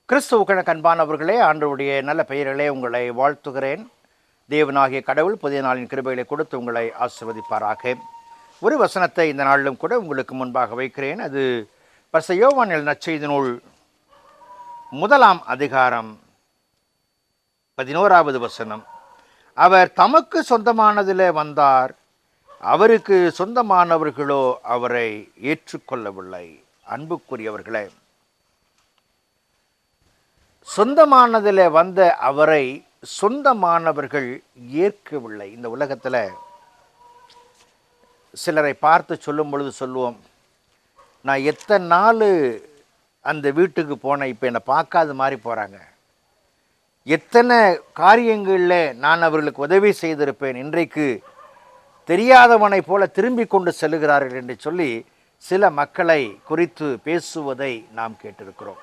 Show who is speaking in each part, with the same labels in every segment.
Speaker 1: கிறிஸ்துவுக்கு அன்பானவர்களே, ஆண்டவருடைய நல்ல பெயர்களே உங்களை வாழ்த்துகிறேன். தேவனாகிய கடவுள் புதிய நாளின் கிருபைகளை கொடுத்து உங்களை ஆசீர்வதிப்பாராக. ஒரு வசனத்தை இந்த நாளிலும் கூட உங்களுக்கு முன்பாக வைக்கிறேன். அது பரிசுத்த யோவான் நற்செய்தி நூல் 1 அதிகாரம் 11வது வசனம். அவர் தமக்கு சொந்தமானதிலே வந்தார், அவருக்கு சொந்தமானவர்களோ அவரை ஏற்றுக்கொள்ளவில்லை. அன்புக்குரியவர்களே, சொந்தமானதில் வந்த அவரை சொந்தமானவர்கள் ஏற்கவில்லை. இந்த உலகத்தில் சிலரை பார்த்து சொல்லும் பொழுது சொல்லுவோம், நான் எத்தனை நாள் அந்த வீட்டுக்கு போனேன், இப்போ என்னை பார்க்காத மாதிரி போகிறாங்க. எத்தனை காரியங்களில் நான் அவர்களுக்கு உதவி செய்திருப்பேன், இன்றைக்கு தெரியாதவனை போல திரும்பி கொண்டு செல்லுகிறார்கள் என்று சொல்லி சில மக்களை குறித்து பேசுவதை நாம் கேட்டிருக்கிறோம்.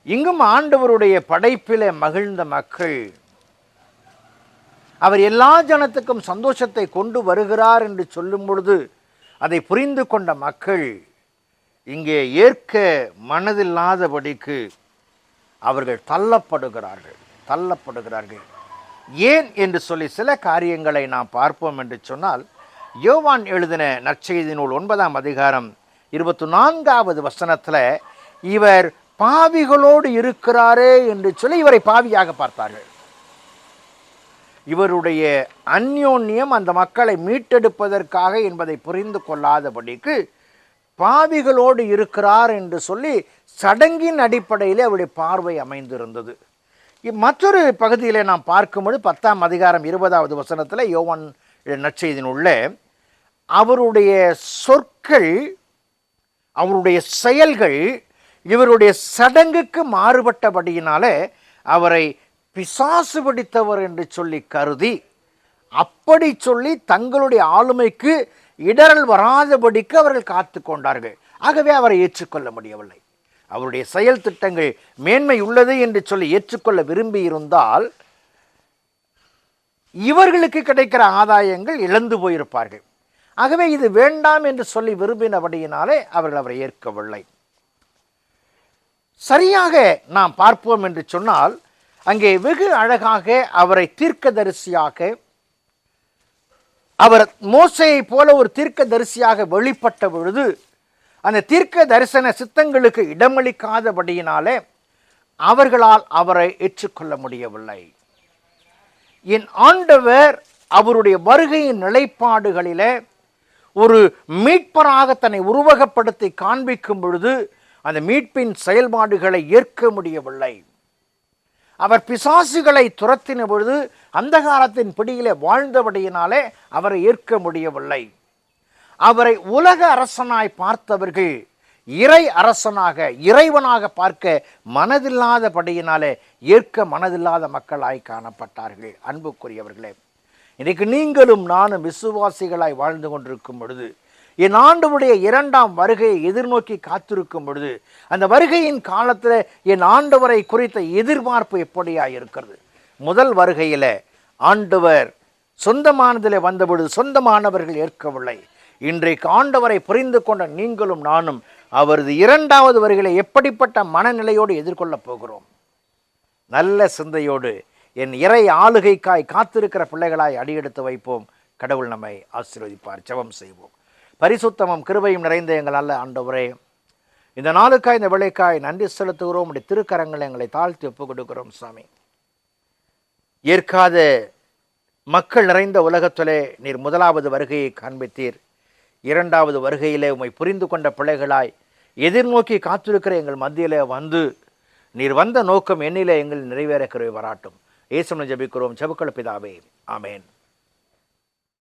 Speaker 1: இங்கும் ஆண்டவருடைய படைப்பிலே மகிழ்ந்த மக்கள், அவர் எல்லா ஜனத்துக்கும் சந்தோஷத்தை கொண்டு வருகிறார் என்று சொல்லும் பொழுது அதை புரிந்து கொண்ட மக்கள் இங்கே ஏற்க மனதில்லாதபடிக்கு அவர்கள் தள்ளப்படுகிறார்கள். ஏன் என்று சொல்லி சில காரியங்களை நாம் பார்ப்போம் என்று சொன்னால், யோவான் எழுதின நற்செய்தி நூல் 9 அதிகாரம் 24வது வசனத்தில் இவர் பாவிகளோடு இருக்கிறாரே என்று சொல்லி இவரை பாவியாக பார்த்தார்கள். இவருடைய அந்யோன்யம் அந்த மக்களை மீட்டெடுப்பதற்காக என்பதை புரிந்து கொள்ளாதபடிக்கு பாவிகளோடு இருக்கிறார் என்று சொல்லி சடங்கின் அடிப்படையில் அவருடைய பார்வை அமைந்திருந்தது. மற்றொரு பகுதியில் நாம் பார்க்கும்போது 10 அதிகாரம் 20வது வசனத்தில் யோவான் நற்செய்தி நூலில் அவருடைய சொற்கள், அவருடைய செயல்கள் இவருடைய சடங்குக்கு மாறுபட்டபடியினாலே அவரை பிசாசு பிடித்தவர் என்று சொல்லி கருதி, அப்படி சொல்லி தங்களுடைய ஆளுமைக்கு இடரல் வராதபடிக்கு அவர்கள் காத்து கொண்டார்கள். ஆகவே அவரை ஏற்றுக்கொள்ள முடியவில்லை. அவருடைய செயல் திட்டங்கள் மேன்மை உள்ளது என்று சொல்லி ஏற்றுக்கொள்ள விரும்பி இருந்தால் இவர்களுக்கு கிடைக்கிற ஆதாயங்கள் இழந்து போயிருப்பார்கள். ஆகவே இது வேண்டாம் என்று சொல்லி விரும்பினபடியினாலே அவர்கள் அவரை ஏற்கவில்லை. சரியாக நாம் பார்ப்போம் என்று சொன்னால், அங்கே வெகு அழகாக அவரை தீர்க்கதரிசியாக, அவர் மோசேயை போல ஒரு தீர்க்கதரிசியாக வெளிப்பட்ட பொழுது அந்த தீர்க்க தரிசன சித்தங்களுக்கு இடமளிக்காதபடியினாலே அவர்களால் அவரை ஏற்றுக்கொள்ள முடியவில்லை. என் ஆண்டவர் அவருடைய வருகையின் நிலைப்பாடுகளிலே ஒரு மீட்பராக தன்னை உருவகப்படுத்தி காண்பிக்கும் பொழுது அந்த மீட்பின் செயல்பாடுகளை ஏற்க முடியவில்லை. அவர் பிசாசுகளை துரத்தின பொழுது அந்தகாரத்தின் பிடியிலே வாழ்ந்தபடியினாலே அவரை ஏற்க முடியவில்லை. அவரை உலக அரசனாய் பார்த்தவர்கள் இறை அரசனாக, இறைவனாக பார்க்க மனதில்லாதபடியினாலே ஏற்க மனதில்லாத மக்களாய் காணப்பட்டார்கள். அன்புக்குரியவர்களே, இன்றைக்கு நீங்களும் நானும் விசுவாசிகளாய் வாழ்ந்து கொண்டிருக்கும் பொழுது, என் ஆண்டவருடைய 2ஆம் வருகையை எதிர்நோக்கி காத்திருக்கும் பொழுது, அந்த வருகையின் காலத்தில் என் ஆண்டவரை குறித்த எதிர்பார்ப்பு எப்படியாக இருக்கிறது? முதல் வருகையில் ஆண்டவர் சொந்தமானதில் வந்தபொழுது சொந்தமானவர்கள் ஏற்கவில்லை. இன்றைக்கு ஆண்டவரை புரிந்து கொண்ட நீங்களும் நானும் அவரது 2வது வருகையை எப்படிப்பட்ட மனநிலையோடு எதிர்கொள்ளப் போகிறோம்? நல்ல சிந்தையோடு என் இறை ஆளுகைக்காய் காத்திருக்கிற பிள்ளைகளாய் அடியெடுத்து வைப்போம். கடவுள் நம்மை ஆசீர்வதிப்பார். ஜெபம் செய்வோம். பரிசுத்தமும் கிருபையும் நிறைந்த எங்கள் நல்ல ஆண்டவரே, இந்த நாளுக்காய் இந்த வேளைக்காய் நன்றி செலுத்துகிறோம். உடைய திருக்கரங்களை எங்களை தாழ்த்தி ஒப்புக் கொடுக்கிறோம். சாமி, ஏற்காத மக்கள் நிறைந்த உலகத்திலே நீர் 1வது வருகையை காண்பித்தீர். 2வது வருகையிலே உம்மை புரிந்து கொண்ட பிள்ளைகளாய் எதிர்நோக்கி காத்திருக்கிற எங்கள் மத்தியிலே வந்து நீர் வந்த நோக்கம் என்னிலே எங்கள் நிறைவேற கிருபை வராட்டும். இயேசுவின் ஜெபிக்கிறோம் ஜெபக்கேள் பிதாவே. ஆமென்.